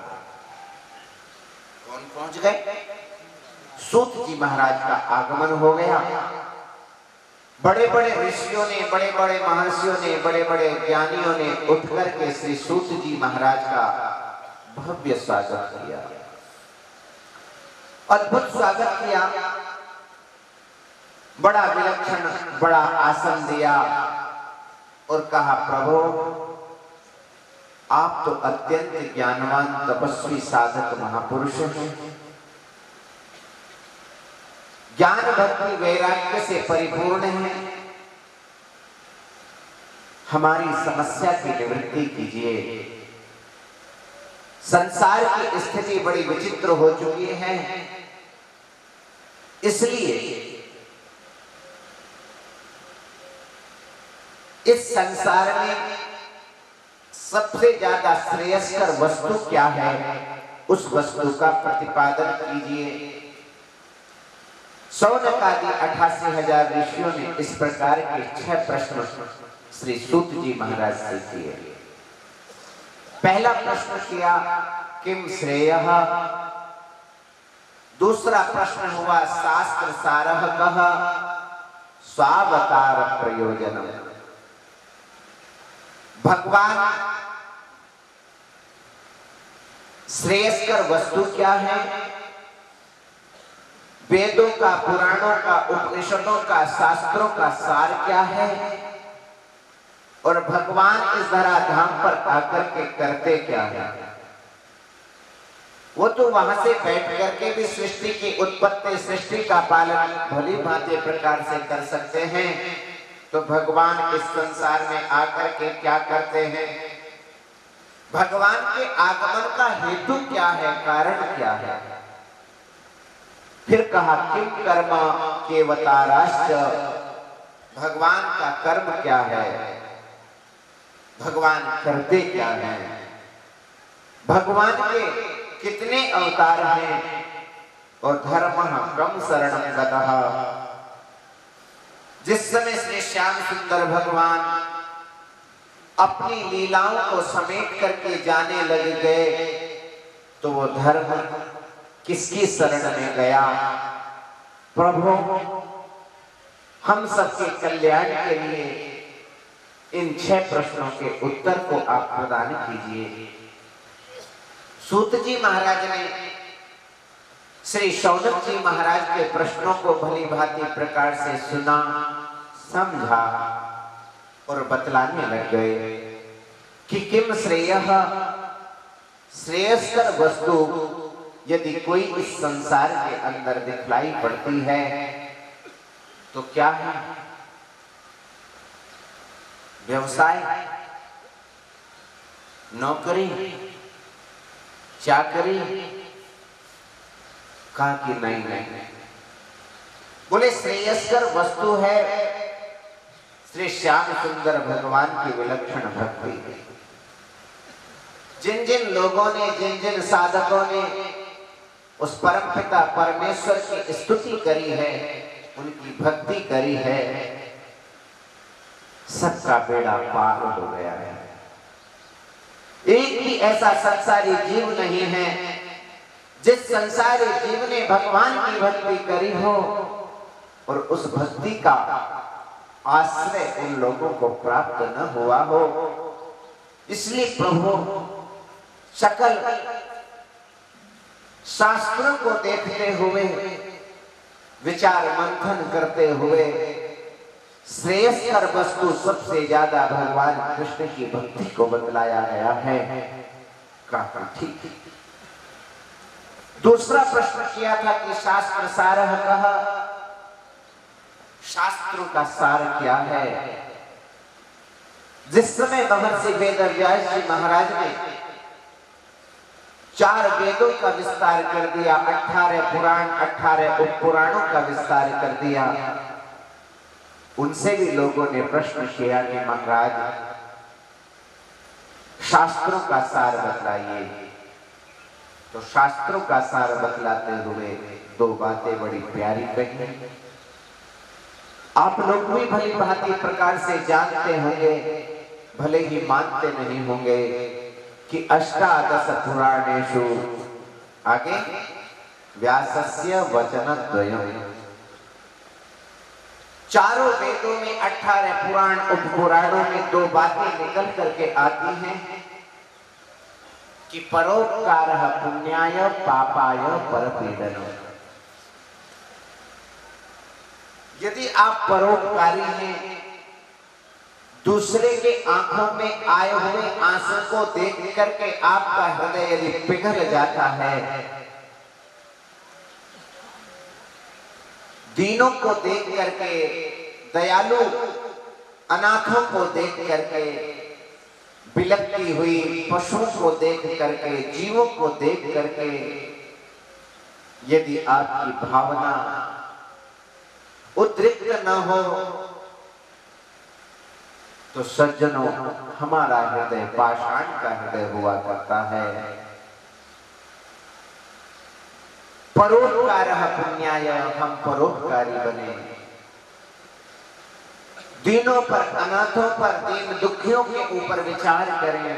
कौन पहुंच गए? सूत जी महाराज का आगमन हो गया। बड़े बड़े ऋषियों ने, बड़े बड़े महर्षियों ने, बड़े बड़े ज्ञानियों ने उठकर के श्री सूत जी महाराज का भव्य स्वागत किया, अद्भुत स्वागत किया। बड़ा विलक्षण बड़ा आसन दिया और कहा, प्रभु आप तो अत्यंत ज्ञानवान तपस्वी साधक महापुरुष हैं, ज्ञान भक्ति वैराग्य से परिपूर्ण है, हमारी समस्या की निवृत्ति कीजिए। संसार की स्थिति बड़ी विचित्र हो चुकी है, इसलिए इस संसार में सबसे ज्यादा श्रेयस्कर वस्तु क्या है, उस वस्तु का प्रतिपादन कीजिए। शौनक आदि 88,000 ऋषियों ने इस प्रकार के 6 प्रश्न श्री सूत जी महाराज से किए। पहला प्रश्न किया, किम श्रेयः। दूसरा प्रश्न हुआ, शास्त्र सारः कः स्वावतार प्रयोजनम्। भगवान श्रेयस्कर वस्तु क्या है, वेदों का, पुराणों का, उपनिषदों का, शास्त्रों का सार क्या है, और भगवान इस धराधाम पर आकर के करते क्या है। वो तो वहां से बैठ करके भी सृष्टि की उत्पत्ति, सृष्टि का पालन भली भांति प्रकार से कर सकते हैं, तो भगवान इस संसार में आकर के क्या करते हैं, भगवान के आगमन का हेतु क्या है, कारण क्या है। फिर कहा, किम कर्म केवताराश्च। भगवान का कर्म क्या है, भगवान करते क्या है, भगवान के कितने अवतार हैं, और धर्मः कम शरणं गतः। जिस समय श्री श्याम सुंदर भगवान अपनी लीलाओं को समेट करके जाने लग गए, तो वो धर्म किसकी शरण में गया। प्रभु हम सबके कल्याण के लिए इन 6 प्रश्नों के उत्तर को आप प्रदान कीजिए। सूत जी महाराज ने श्री शौनक जी महाराज के प्रश्नों को भली भांति प्रकार से सुना, समझा और बतलाने लग गए कि किम श्रेयः। श्रेयस्कर वस्तु यदि कोई इस संसार के अंदर दिखलाई पड़ती है तो क्या है, व्यवसाय, नौकरी, चाकरी। कहा कि नहीं, बोले श्रेयस्कर वस्तु है श्री श्याम सुंदर भगवान की विलक्षण भक्ति। जिन जिन लोगों ने, जिन जिन साधकों ने उस परमपिता परमेश्वर की स्तुति करी है, उनकी भक्ति करी है, सबका बेड़ा पार हो गया है। एक भी ऐसा संसारी जीव नहीं है जिस संसारी जीव ने भगवान की भक्ति करी हो और उस भक्ति का आश्रय उन लोगों को प्राप्त न हुआ हो। इसलिए प्रभु सकल शास्त्रों को देखते हुए, विचार मंथन करते हुए श्रेयस्कर वस्तु सबसे ज्यादा भगवान कृष्ण की भक्ति को बतलाया गया है। काफी ठीक। दूसरा प्रश्न किया था कि शास्त्र सारः कः, शास्त्रों का सार क्या है। जिस समय महर्षि वेदव्यास जी महाराज ने 4 वेदों का विस्तार कर दिया, 18 पुराण, 18 उपपुराणों का विस्तार कर दिया, उनसे भी लोगों ने प्रश्न किया कि महाराज शास्त्रों का सार बतलाइए। तो शास्त्रों का सार बतलाते हुए 2 बातें बड़ी प्यारी कही। आप लोग भी भली भांति प्रकार से जानते होंगे, भले ही मानते नहीं होंगे कि अष्टादश पुराणेषु, आगे व्यासस्य वचनद्वयम्, 4 वेदों में 18 पुराण उपपुराणों में 2 बातें निकल करके आती हैं कि परोपकारः पुण्याय पापाय परपीडनम्। यदि आप परोपकारी हैं, दूसरे के आंखों में आए हुए आंसू को देख करके आपका हृदय यदि पिघल जाता है, दीनों को देख करके, दयालु अनाथों को देख करके, बिलखती हुई पशुओं को देख करके, जीवों को देख करके यदि आपकी भावना उद्रिक्त न हो तो सज्जनों, हमारा हृदय पाषाण का हृदय हुआ करता है। परोपकारः पुण्याय, हम परोपकारी बने, दीनों पर, अनाथों पर, दीन दुखियों के ऊपर विचार करें,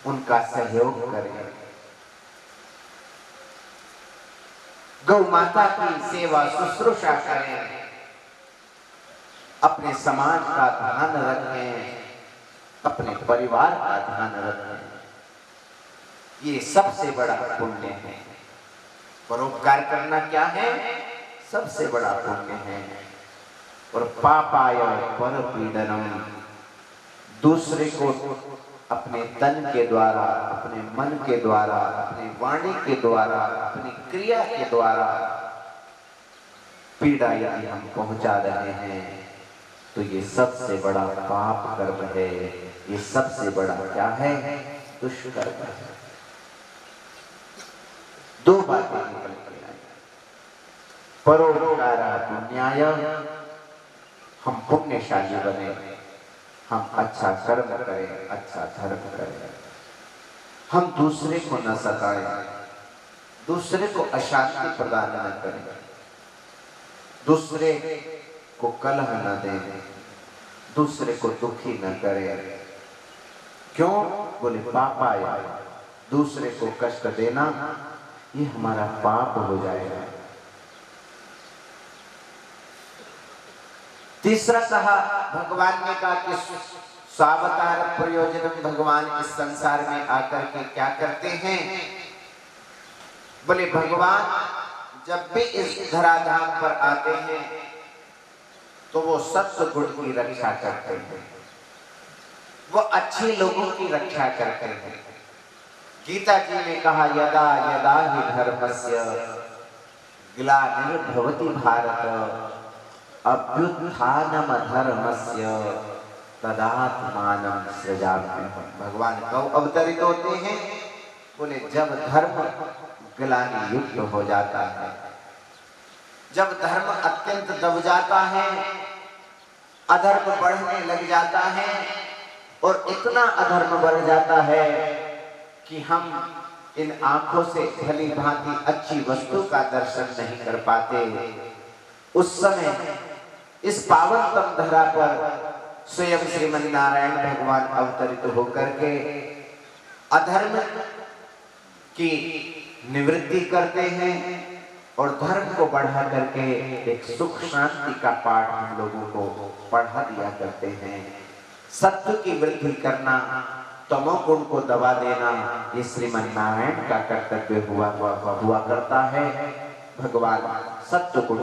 उनका सहयोग करें, गौ माता की सेवा शुश्रूषा करें, अपने समाज का ध्यान रखें, अपने परिवार का ध्यान रखें। ये सबसे बड़ा पुण्य है। परोपकार करना क्या है? सबसे बड़ा पुण्य है। और पापाय परपीडनम्, दूसरे को अपने तन के द्वारा, अपने मन के द्वारा, अपनी वाणी के द्वारा, अपनी क्रिया के द्वारा पीड़ा यदि हम पहुंचा रहे हैं तो ये सबसे बड़ा पाप कर्म है। ये सबसे बड़ा क्या है? दुष्कर्म है। 2 बातें निकल के आई। परोपकारः पुण्याय, हम पुण्यशाली बने, हम अच्छा कर्म करें, अच्छा धर्म करें, हम दूसरे को न सताएं, दूसरे को अशांति प्रदान न करें, दूसरे को कलह न दें, दूसरे को दुखी न करें। क्यों? बोले पापाय, दूसरे को कष्ट देना ये हमारा पाप हो जाएगा। तीसरा कहा, भगवान ने कहा कि स्वावतार प्रयोजन, भगवान इस संसार में आकर के क्या करते हैं? बोले भगवान जब भी इस धराधाम पर आते हैं तो वो सत्य गुण की रक्षा करते हैं, वो अच्छे लोगों की रक्षा करते हैं। गीता जी ने कहा, यदा यदा हि धर्मस्य ग्लानिर्भवति भारत अभ्युत्थानम धर्मस्य तदात्मानं सृजाम्यहम्। भगवान कब अवतरित होते हैं? बोले जब धर्म ग्लानि युक्त हो जाता है, जब धर्म अत्यंत दब जाता है, अधर्म बढ़ने लग जाता है, और इतना अधर्म बढ़ जाता है कि हम इन आंखों से भली भांति अच्छी वस्तु का दर्शन नहीं कर पाते। उस समय इस पावनतम धरा पर स्वयं श्रीमन नारायण भगवान अवतरित होकर के अधर्म की निवृत्ति करते हैं, और धर्म को बढ़ा करके एक सुख शांति का पाठ हम लोगों को पढ़ा दिया करते हैं। सत्य की वृद्धि करना, तमोगुण को दबा देना, ये श्रीमन नारायण का कर्तव्य हुआ करता है। भगवान सत्य को